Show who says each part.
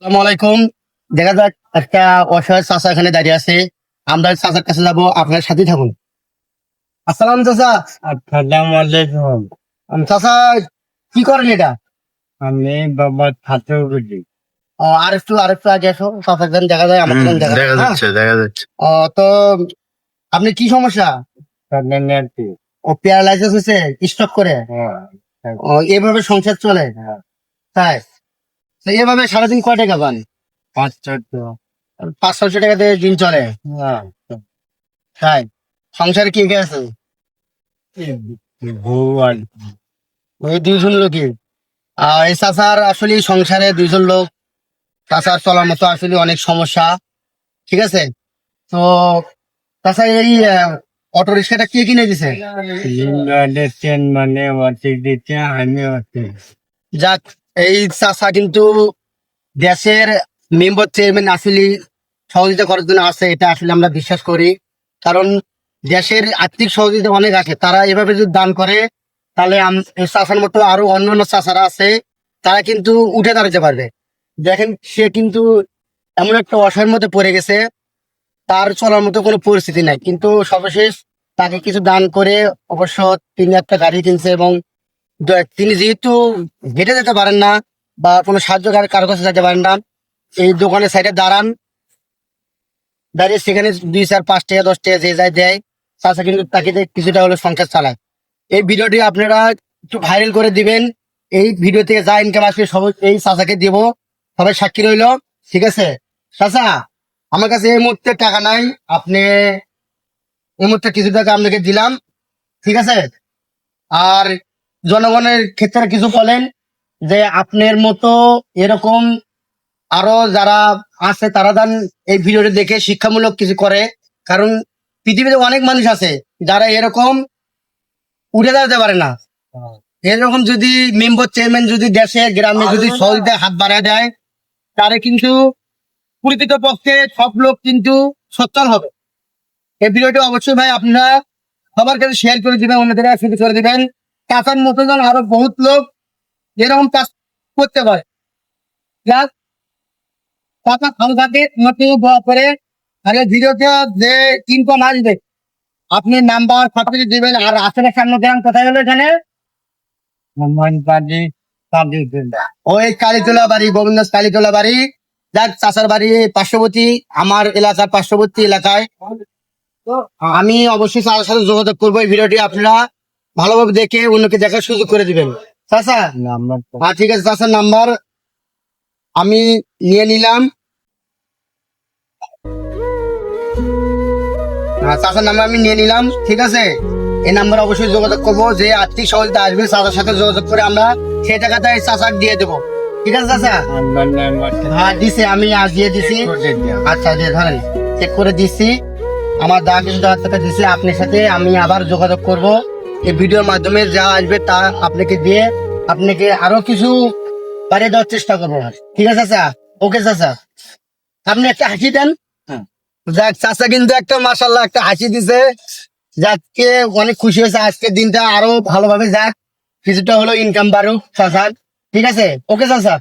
Speaker 1: আসসালামু আলাইকুম। দেখা যাক একটা অসহায় চাচা এখানে দাঁড়িয়ে আছে। আমরা চাচার কাছে যাবো, আপনার সাথে থাকুন। আসসালাম চাচা।
Speaker 2: আসসালামু আলাইকুম।
Speaker 1: চাচা, কি করেন এটা?
Speaker 2: আমি বাবা ছাত্র বুঝি।
Speaker 1: আর একটু আগে এসো, চাচার যেন দেখা যায়, আমাকে যেন দেখা যায়,
Speaker 3: দেখা
Speaker 1: হ্যাঁ?
Speaker 3: যাচ্ছে দেখা যাচ্ছে।
Speaker 1: তো আপনি কি সমস্যা?
Speaker 2: প্রেগন্যান্সি।
Speaker 1: ও প্যারালাইসিস হয়েছে, স্ট্রোক করে?
Speaker 2: হ্যাঁ,
Speaker 1: এভাবে সংসার চলে?
Speaker 2: হ্যাঁ।
Speaker 1: তাই? তো এভাবে সারাদিন কয় টাকা পান?
Speaker 2: 500
Speaker 1: 500-600 টাকা দিয়ে দিন চলে?
Speaker 2: হ্যাঁ।
Speaker 1: তাই? সংসারে কি কে আছে?
Speaker 2: বউ আর
Speaker 1: ওই দুইজন লোকই। এই চাচার আসলে সংসারে দুইজন লোক, চাচার চলার মতো আসলে অনেক সমস্যা। ঠিক আছে, তো চাচা এই অটো রিক্সাটা কে কিনে দিছে?
Speaker 2: দিচ্ছেন মানে অতি দিচ্ছে আমি অতি।
Speaker 1: যাক, এই চাচা কিন্তু দেশের মেম্বার চেয়ারম্যান আসলে সহযোগিতা করার জন্য আছে, এটা আসলে আমরা বিশ্বাস করি। কারণ দেশের আর্থিক সহযোগিতা অনেক আছে, তারা এভাবে যদি দান করে তাহলে এই চাচার মতো আরো অন্যান্য চাচারা আছে, তারা কিন্তু উঠে দাঁড়াতে পারবে। দেখেন, সে কিন্তু এমন একটা অসহায়ের মধ্যে পড়ে গেছে, তার চলার মতো কোনো পরিস্থিতি নাই, কিন্তু সর্বশেষ তাকে কিছু দান করে অবশ্য তিনি একটা গাড়ি কিনছে। এবং তিনি যেহেতু হেঁটে যেতে পারেন না বা কোনো সাহায্য কারো কাছে যেতে পারেন না, এই দোকানের সাইডে দাঁড়িয়ে সেখানে 2, 4, 5 টাকা 10 টাকা যে যায় দেয়, চাচা কিন্তু তাকে দিয়ে কিছুটা হলে সংসার চালায়। এই ভিডিওটি আপনারা একটু ভাইরাল করে দিবেন। এই ভিডিও থেকে যা ইনকাম আসবে সব এই চাচাকে দিব, সবাই সাক্ষী রইল। ঠিক আছে চাচা, আমার কাছে এই মুহূর্তে টাকা নাই, আপনি এই মুহূর্তে কিছু টাকা আপনাকে দিলাম। ঠিক আছে, আর জনগণের ক্ষেত্রে কিছু বলেন যে আপনার মতো এরকম আরো যারা আছে তারা যেন এই ভিডিওটি দেখে শিক্ষামূলক কিছু করে। কারণ পৃথিবীতে অনেক মানুষ আছে যারা এরকম উঠে দাঁড়াতে পারে না। এরকম যদি মেম্বার চেয়ারম্যান যদি দেশে গ্রামে যদি সহযোগিতায় হাত বাড়ায় দেয়, তারে কিন্তু প্রকৃত পক্ষে সব লোক কিন্তু সচ্ছল হবে। এই ভিডিওটি অবশ্যই ভাই আপনারা সবার কাছে শেয়ার করে দিবেন, অন্যদের শুরু করে দিবেন। চাচার মতো যেন আরো বহুত লোক এরকম কাজ করতে পারে। যাক, চাচা ভালো থাকে, তোমাকে দোয়া করে। আরে ভিডিওতে যে ইনকাম আসবে আপনি নাম্বার সবকিছু দিবেন। আর আসলে সামনে গ্রাম কোথায় হলো এখানে?
Speaker 2: মোহাম্মদবাদী কাজী দিন্দা।
Speaker 1: ওই কালীতলা বাড়ি, গোবিন্দাস কালীতলা বাড়ি। যাক, চাচার বাড়ি পার্শ্ববর্তী, আমার এলাকার পার্শ্ববর্তী এলাকায়। তো আমি অবশ্যই চাচার সাথে যোগাযোগ করবো। এই ভিডিওটি আপনারা ভালোভাবে দেখে অন্যকে দেখার সুযোগ করে দিবেন। চাচা,
Speaker 2: নাম্বার
Speaker 1: ঠিক আছে, চাচার নাম্বার আমি নিয়ে নিলাম। চাচার নাম্বার আমি নিয়ে নিলাম। ঠিক আছে, এই নাম্বার অবশ্যই যোগাযোগ করবো। যে আর্থিক সহযোগিতা আসবে চাচার সাথে যোগাযোগ করে আমরা সেই টাকাটা চাচাক দিয়ে দেবো। ঠিক আছে চাচা?
Speaker 2: আমার নাম্বার
Speaker 1: হ্যাঁ দিছি, আমি আজ দিয়ে দিছি। আচ্ছা, দিয়ে ধরেন, চেক করে দিচ্ছি। আমার দা কিছু টাকা দিছি, আপনার সাথে আমি আবার যোগাযোগ করব। এই ভিডিওর মাধ্যমে যা আসবে তা আপনাকে দিয়ে আপনাকে আরো কিছু বাড়িয়ে দেওয়ার চেষ্টা করবো। ঠিক আছে চাচা? ওকে চাচা, আপনি একটা হাসি দেন। যাক, চাচা কিন্তু একটা মাশাআল্লাহ একটা হাসি দিছে। যাকে অনেক খুশি হয়েছে, আজকের দিনটা আরো ভালোভাবে যাক, কিছুটা হলো ইনকাম বাড়ুক চাচা। ঠিক আছে, ওকে চাচা।